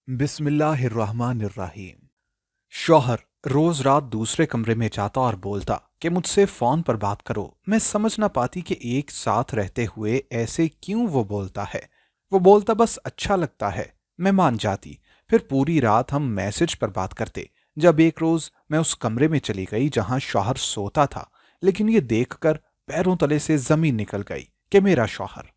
बिस्मिल्लाहिर्रहमानिर्रहीम। शौहर रोज रात दूसरे कमरे में जाता और बोलता कि मुझसे फोन पर बात करो। मैं समझ ना पाती कि एक साथ रहते हुए ऐसे क्यों वो बोलता है। वो बोलता बस अच्छा लगता है। मैं मान जाती। फिर पूरी रात हम मैसेज पर बात करते। जब एक रोज मैं उस कमरे में चली गई जहां शौहर सोता था, लेकिन ये देखकर पैरों तले से जमीन निकल गई कि मेरा शौहर।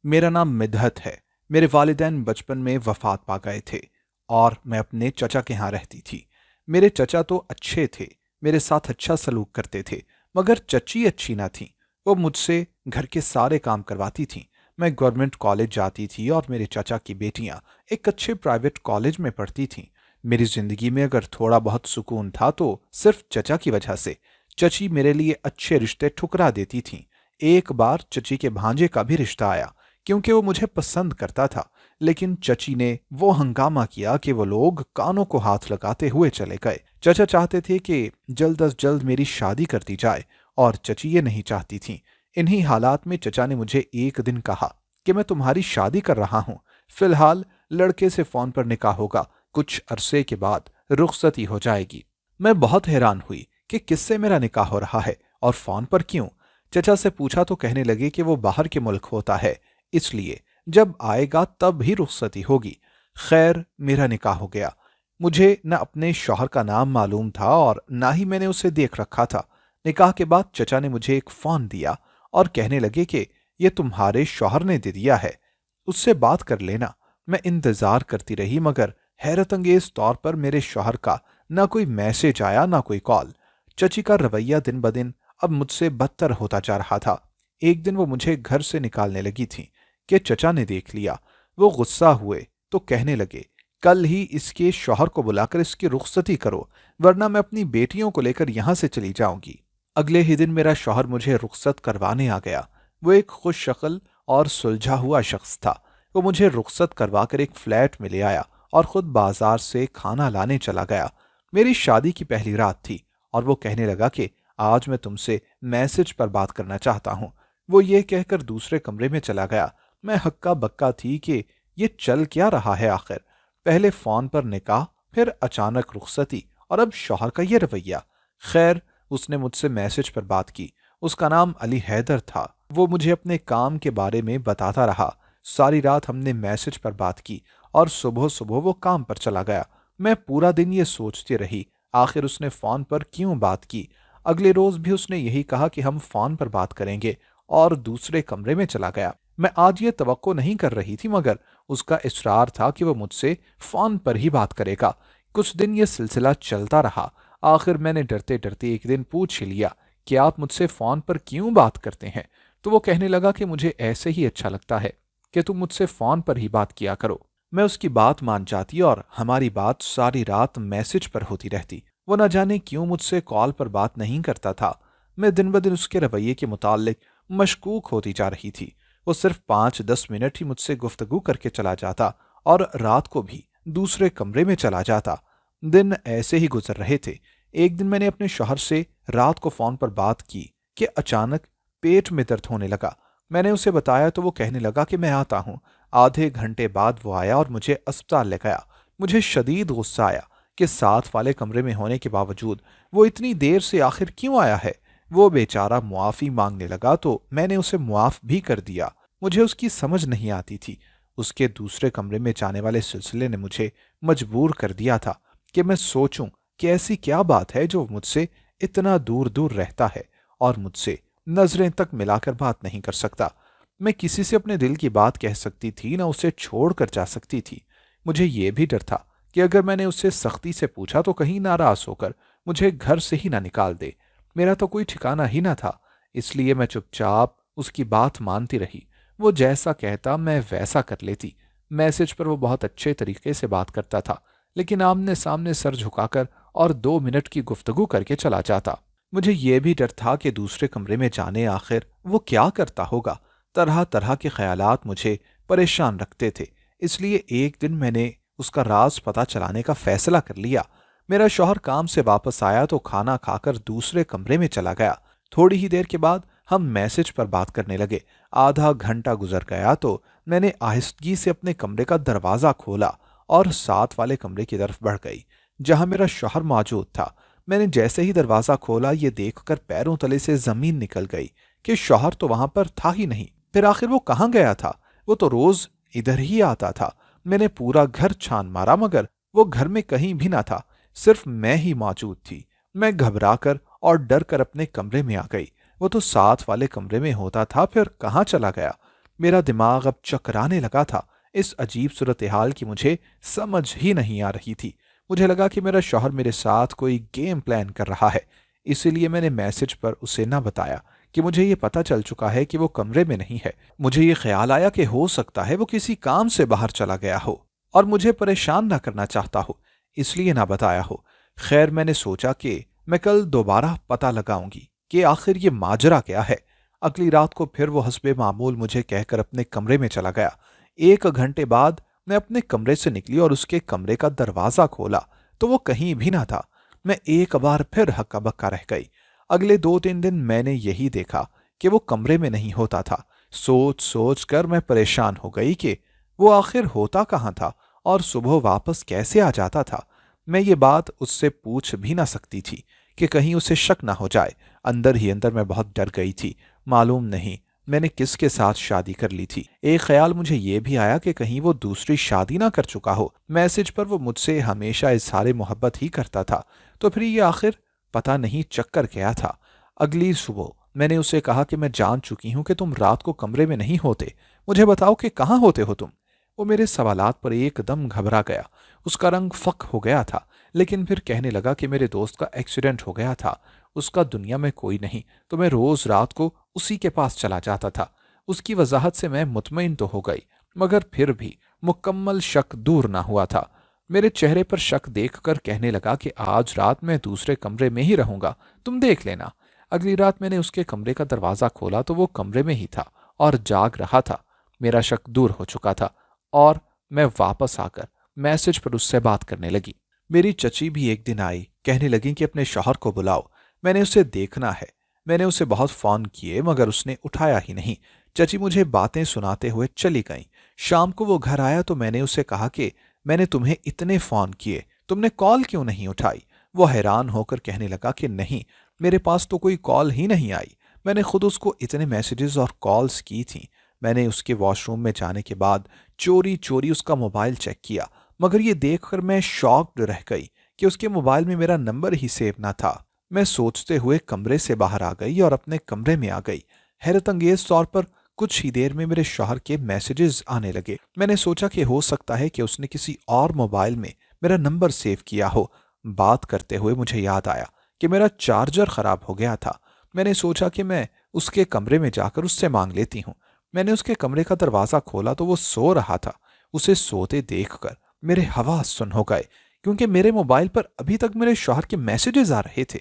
मेरा नाम मिदहत है। मेरे वालिदैन बचपन में वफात पा गए थे और मैं अपने चचा के यहाँ रहती थी। मेरे चचा तो अच्छे थे, मेरे साथ अच्छा सलूक करते थे, मगर चची अच्छी ना थी। वो मुझसे घर के सारे काम करवाती थीं। मैं गवर्नमेंट कॉलेज जाती थी और मेरे चचा की बेटियां एक अच्छे प्राइवेट कॉलेज में पढ़ती थीं। मेरी जिंदगी में अगर थोड़ा बहुत सुकून था तो सिर्फ चचा की वजह से। चची मेरे लिए अच्छे रिश्ते ठुकरा देती थीं। एक बार चची के भांजे का भी रिश्ता आया, क्योंकि वो मुझे पसंद करता था। लेकिन चची ने वो हंगामा किया कि वो लोग कानों को हाथ लगाते हुए चले गए। चचा चाहते थे कि जल्द अज जल्द मेरी शादी कर दी जाए और चची ये नहीं चाहती थी। इन्हीं हालात में चचा ने मुझे एक दिन कहा कि मैं तुम्हारी शादी कर रहा हूं। फिलहाल लड़के से फोन पर निकाह होगा, कुछ अरसे के बाद रुखसती हो जाएगी। मैं बहुत हैरान हुई कि किससे मेरा निकाह हो रहा है और फोन पर क्यों। चचा से पूछा तो कहने लगे कि वो बाहर के मुल्क होता है, इसलिए जब आएगा तब ही रुखसती होगी। खैर, मेरा निकाह हो गया। मुझे न अपने शौहर का नाम मालूम था और ना ही मैंने उसे देख रखा था। निकाह के बाद चचा ने मुझे एक फोन दिया और कहने लगे कि यह तुम्हारे शौहर ने दे दिया है, उससे बात कर लेना। मैं इंतजार करती रही, मगर हैरत अंगेज तौर पर मेरे शौहर का ना कोई मैसेज आया ना कोई कॉल। चची का रवैया दिन ब दिन अब मुझसे बदतर होता जा रहा था। एक दिन वो मुझे घर से निकालने लगी थी कि चचा ने देख लिया। वो गुस्सा हुए तो कहने लगे, कल ही इसके शौहर को बुलाकर इसकी रुखसती करो, वरना मैं अपनी बेटियों को लेकर यहां से चली जाऊंगी। अगले ही दिन मेरा शौहर मुझे रुखसत करवाने आ गया। वो एक खुश शक्ल और सुलझा हुआ शख्स था। वो मुझे रुखसत करवाकर एक फ्लैट में ले आया और खुद बाजार से खाना लाने चला गया। मेरी शादी की पहली रात थी और वो कहने लगा कि आज मैं तुमसे मैसेज पर बात करना चाहता हूं। वो ये कहकर दूसरे कमरे में चला गया। मैं हक्का बक्का थी कि ये चल क्या रहा है आखिर। पहले फोन पर निकाह, फिर अचानक रुखसती और अब शौहर का ये रवैया। खैर, उसने मुझसे मैसेज पर बात की। उसका नाम अली हैदर था। वो मुझे अपने काम के बारे में बताता रहा। सारी रात हमने मैसेज पर बात की और सुबह सुबह वो काम पर चला गया। मैं पूरा दिन ये सोचती रही आखिर उसने फोन पर क्यों बात की। अगले रोज भी उसने यही कहा कि हम फोन पर बात करेंगे और दूसरे कमरे में चला गया। मैं आज ये तवक्को नहीं कर रही थी, मगर उसका इसरार था कि वो मुझसे फोन पर ही बात करेगा। कुछ दिन ये सिलसिला चलता रहा। आखिर मैंने डरते डरते एक दिन पूछ ही लिया कि आप मुझसे फोन पर क्यों बात करते हैं। तो वो कहने लगा कि मुझे ऐसे ही अच्छा लगता है कि तुम मुझसे फोन पर ही बात किया करो। मैं उसकी बात मान जाती और हमारी बात सारी रात मैसेज पर होती रहती। वो न जाने क्यों मुझसे कॉल पर बात नहीं करता था। मैं दिन ब दिन उसके रवैये के मुतालिक मशकूक होती जा रही थी। वो सिर्फ 5-10 मिनट ही मुझसे गुफ्तगू करके चला जाता और रात को भी दूसरे कमरे में चला जाता। दिन ऐसे ही गुजर रहे थे। एक दिन मैंने अपने शौहर से रात को फोन पर बात की कि अचानक पेट में दर्द होने लगा। मैंने उसे बताया तो वो कहने लगा कि मैं आता हूँ। आधे घंटे बाद वो आया और मुझे अस्पताल ले गया। मुझे शदीद गुस्सा आया कि साथ वाले कमरे में होने के बावजूद वो इतनी देर से आखिर क्यों आया है। वो बेचारा मुआफ़ी मांगने लगा तो मैंने उसे मुआफ़ भी कर दिया। मुझे उसकी समझ नहीं आती थी। उसके दूसरे कमरे में जाने वाले सिलसिले ने मुझे मजबूर कर दिया था कि मैं सोचूं कि ऐसी क्या बात है जो मुझसे इतना दूर दूर रहता है और मुझसे नजरें तक मिलाकर बात नहीं कर सकता। मैं किसी से अपने दिल की बात कह सकती थी ना उसे छोड़ कर जा सकती थी। मुझे ये भी डर था कि अगर मैंने उससे सख्ती से पूछा तो कहीं नाराज होकर मुझे घर से ही ना निकाल दे। मेरा तो कोई ठिकाना ही ना था। इसलिए मैं चुपचाप उसकी बात मानती रही। वो जैसा कहता मैं वैसा कर लेती। मैसेज पर वो बहुत अच्छे तरीके से बात करता था, लेकिन आमने सामने सर झुकाकर और 2 मिनट की गुफ्तगू करके चला जाता। मुझे ये भी डर था कि दूसरे कमरे में जाने आखिर वो क्या करता होगा। तरह तरह के ख्यालात मुझे परेशान रखते थे। इसलिए एक दिन मैंने उसका राज पता चलाने का फैसला कर लिया। मेरा शौहर काम से वापस आया तो खाना खाकर दूसरे कमरे में चला गया। थोड़ी ही देर के बाद हम मैसेज पर बात करने लगे। आधा घंटा गुजर गया तो मैंने आहिस्तगी से अपने कमरे का दरवाज़ा खोला और साथ वाले कमरे की तरफ बढ़ गई, जहां मेरा शौहर मौजूद था। मैंने जैसे ही दरवाज़ा खोला, ये देखकर पैरों तले से ज़मीन निकल गई कि शौहर तो वहां पर था ही नहीं। फिर आखिर वो कहाँ गया था? वो तो रोज़ इधर ही आता था। मैंने पूरा घर छान मारा, मगर वो घर में कहीं भी ना था। सिर्फ मैं ही मौजूद थी। मैं घबरा कर और डर कर अपने कमरे में आ गई। वो तो साथ वाले कमरे में होता था, फिर कहाँ चला गया? मेरा दिमाग अब चकराने लगा था। इस अजीब सूरत हाल की मुझे समझ ही नहीं आ रही थी। मुझे लगा कि मेरा शौहर मेरे साथ कोई गेम प्लान कर रहा है। इसीलिए मैंने मैसेज पर उसे न बताया कि मुझे ये पता चल चुका है कि वो कमरे में नहीं है। मुझे ये ख्याल आया कि हो सकता है वो किसी काम से बाहर चला गया हो और मुझे परेशान ना करना चाहता हो, इसलिए ना बताया हो। खैर, मैंने सोचा कि मैं कल दोबारा पता लगाऊंगी कि आखिर ये माजरा क्या है। अगली रात को फिर वो हस्बे मामूल मुझे कहकर अपने कमरे में चला गया। 1 घंटे बाद मैं अपने कमरे से निकली और उसके कमरे का दरवाज़ा खोला तो वो कहीं भी ना था। मैं एक बार फिर हक्का बक्का रह गई। अगले 2-3 दिन मैंने यही देखा कि वो कमरे में नहीं होता था। सोच सोच कर मैं परेशान हो गई कि वो आखिर होता कहाँ था और सुबह वापस कैसे आ जाता था। मैं ये बात उससे पूछ भी ना सकती थी कि कहीं उसे शक ना हो जाए। अंदर ही अंदर मैं बहुत डर गई थी। मालूम नहीं मैंने किसके साथ शादी कर ली थी। एक ख्याल मुझे ये भी आया कि कहीं वो दूसरी शादी ना कर चुका हो। मैसेज पर वो मुझसे हमेशा इज़हारे मोहब्बत ही करता था, तो फिर ये आखिर पता नहीं चक्कर क्या था। अगली सुबह मैंने उसे कहा कि मैं जान चुकी हूं कि तुम रात को कमरे में नहीं होते। मुझे बताओ कि कहाँ होते हो तुम? वो मेरे सवालात पर एकदम घबरा गया। उसका रंग फक हो गया था, लेकिन फिर कहने लगा कि मेरे दोस्त का एक्सीडेंट हो गया था। उसका दुनिया में कोई नहीं, तो मैं रोज रात को उसी के पास चला जाता था। उसकी वजाहत से मैं मुतमईन तो हो गई, मगर फिर भी मुकम्मल शक दूर ना हुआ था। मेरे चेहरे पर शक देखकर कहने लगा कि आज रात मैं दूसरे कमरे में ही रहूंगा, तुम देख लेना। अगली रात मैंने उसके कमरे का दरवाज़ा खोला तो वो कमरे में ही था और जाग रहा था। मेरा शक दूर हो चुका था और मैं वापस आकर मैसेज पर उससे बात करने लगी। मेरी चची भी एक दिन आई, कहने लगी कि अपने शौहर को बुलाओ, मैंने उसे देखना है। मैंने उसे बहुत फ़ोन किए, मगर उसने उठाया ही नहीं। चची मुझे बातें सुनाते हुए चली गईं। शाम को वो घर आया तो मैंने उसे कहा कि मैंने तुम्हें इतने फ़ोन किए, तुमने कॉल क्यों नहीं उठाई? वो हैरान होकर कहने लगा कि नहीं, मेरे पास तो कोई कॉल ही नहीं आई। मैंने खुद उसको इतने मैसेजेस और कॉल्स की थी। मैंने उसके वॉशरूम में जाने के बाद चोरी चोरी उसका मोबाइल चेक किया, मगर ये देखकर मैं शॉक्ड रह गई कि उसके मोबाइल में मेरा नंबर ही सेव ना था। मैं सोचते हुए कमरे से बाहर आ गई और अपने कमरे में आ गई। हैरत अंगेज तौर पर कुछ ही देर में मेरे शौहर के मैसेजेस आने लगे। मैंने सोचा कि हो सकता है कि उसने किसी और मोबाइल में मेरा नंबर सेव किया हो। बात करते हुए मुझे याद आया कि मेरा चार्जर खराब हो गया था। मैंने सोचा कि मैं उसके कमरे में जाकर उससे मांग लेती हूँ। मैंने उसके कमरे का दरवाज़ा खोला तो वो सो रहा था। उसे सोते देखकर मेरे हवास सुन हो गए, क्योंकि मेरे मोबाइल पर अभी तक मेरे शौहर के मैसेजेस आ रहे थे।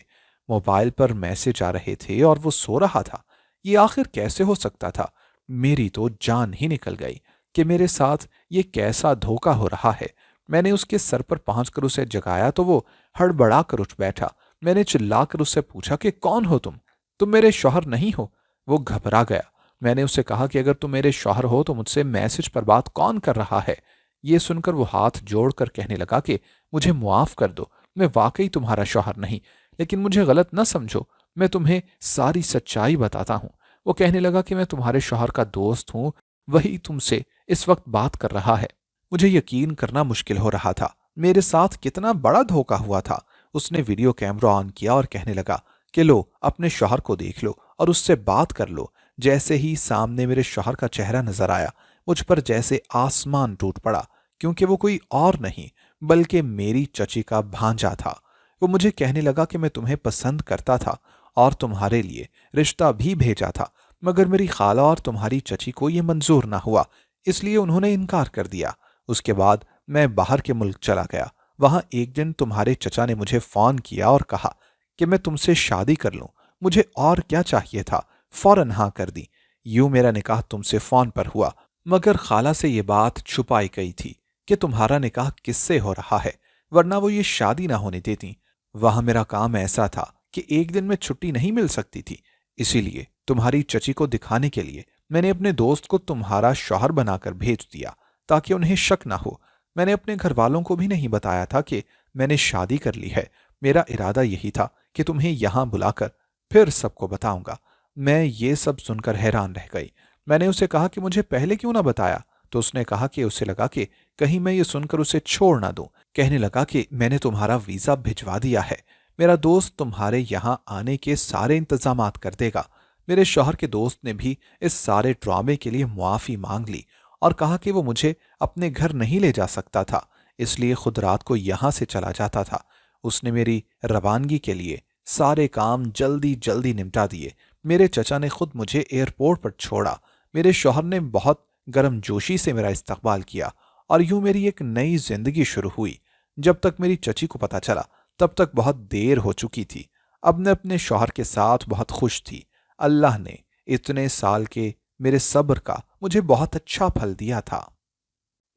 मोबाइल पर मैसेज आ रहे थे और वो सो रहा था। ये आखिर कैसे हो सकता था? मेरी तो जान ही निकल गई कि मेरे साथ ये कैसा धोखा हो रहा है। मैंने उसके सर पर पहुंचकर उसे जगाया तो वो हड़बड़ा कर उठ बैठा। मैंने चिल्लाकर उससे पूछा कि कौन हो तुम? तुम मेरे शौहर नहीं हो। वो घबरा गया। मैंने उसे कहा कि अगर तुम मेरे शौहर हो तो मुझसे मैसेज पर बात कौन कर रहा है? ये सुनकर वो हाथ जोड़कर कहने लगा कि मुझे मुआफ कर दो, मैं वाकई तुम्हारा शौहर नहीं। लेकिन मुझे गलत न समझो, मैं तुम्हें सारी सच्चाई बताता हूँ। वो कहने लगा कि मैं तुम्हारे शौहर का दोस्त हूँ, वही तुमसे इस वक्त बात कर रहा है। मुझे यकीन करना मुश्किल हो रहा था, मेरे साथ कितना बड़ा धोखा हुआ था। उसने वीडियो कैमरा ऑन किया और कहने लगा कि लो अपने शौहर को देख लो और उससे बात कर लो। जैसे ही सामने मेरे शौहर का चेहरा नजर आया, मुझ पर जैसे आसमान टूट पड़ा, क्योंकि वो कोई और नहीं बल्कि मेरी चची का भांजा था। वो मुझे कहने लगा कि मैं तुम्हें पसंद करता था और तुम्हारे लिए रिश्ता भी भेजा था, मगर मेरी खाला और तुम्हारी चची को ये मंजूर ना हुआ, इसलिए उन्होंने इनकार कर दिया। उसके बाद मैं बाहर के मुल्क चला गया। वहां एक दिन तुम्हारे चचा ने मुझे फोन किया और कहा कि मैं तुमसे शादी कर लूं। मुझे और क्या चाहिए था, फौरन हाँ कर दी। यूं मेरा निकाह तुमसे फोन पर हुआ, मगर खाला से ये बात छुपाई गई थी कि तुम्हारा निकाह किससे हो रहा है, वरना वो ये शादी ना होने देती। वहां मेरा काम ऐसा था कि एक दिन में छुट्टी नहीं मिल सकती थी, इसीलिए तुम्हारी चची को दिखाने के लिए मैंने अपने दोस्त को तुम्हारा शौहर बनाकर भेज दिया, ताकि उन्हें शक ना हो। मैंने अपने घर वालों को भी नहीं बताया था कि मैंने शादी कर ली है। मेरा इरादा यही था कि तुम्हें यहां बुलाकर फिर सबको बताऊंगा। मैं ये सब सुनकर हैरान रह गई। मैंने उसे कहा कि मुझे पहले क्यों ना बताया, तो उसने कहा कि उसे लगा कि कहीं मैं ये सुनकर उसे छोड़ ना दूं। कहने लगा कि मैंने तुम्हारा वीजा भिजवा दिया है, मेरा दोस्त तुम्हारे यहां आने के सारे इंतजामात कर देगा। मेरे शौहर के दोस्त ने भी इस सारे ड्रामे के लिए मुआफी मांग ली और कहा कि वो मुझे अपने घर नहीं ले जा सकता था, इसलिए खुद रात को यहां से चला जाता था। उसने मेरी रवानगी के लिए सारे काम जल्दी जल्दी निपटा दिए। मेरे चचा ने खुद मुझे एयरपोर्ट पर छोड़ा। मेरे शौहर ने बहुत गर्मजोशी से मेरा इस्तकबाल किया और यूं मेरी एक नई जिंदगी शुरू हुई। जब तक मेरी चची को पता चला तब तक बहुत देर हो चुकी थी। अब मैं अपने शौहर के साथ बहुत खुश थी। अल्लाह ने इतने साल के मेरे सब्र का मुझे बहुत अच्छा फल दिया था।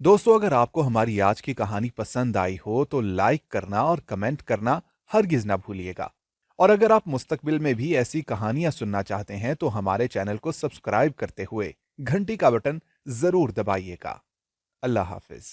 दोस्तों, अगर आपको हमारी आज की कहानी पसंद आई हो तो लाइक करना और कमेंट करना हरगिज ना भूलिएगा। और अगर आप मुस्तकबिल में भी ऐसी कहानियां सुनना चाहते हैं तो हमारे चैनल को सब्सक्राइब करते हुए घंटी का बटन जरूर दबाइएगा। अल्लाह हाफिज।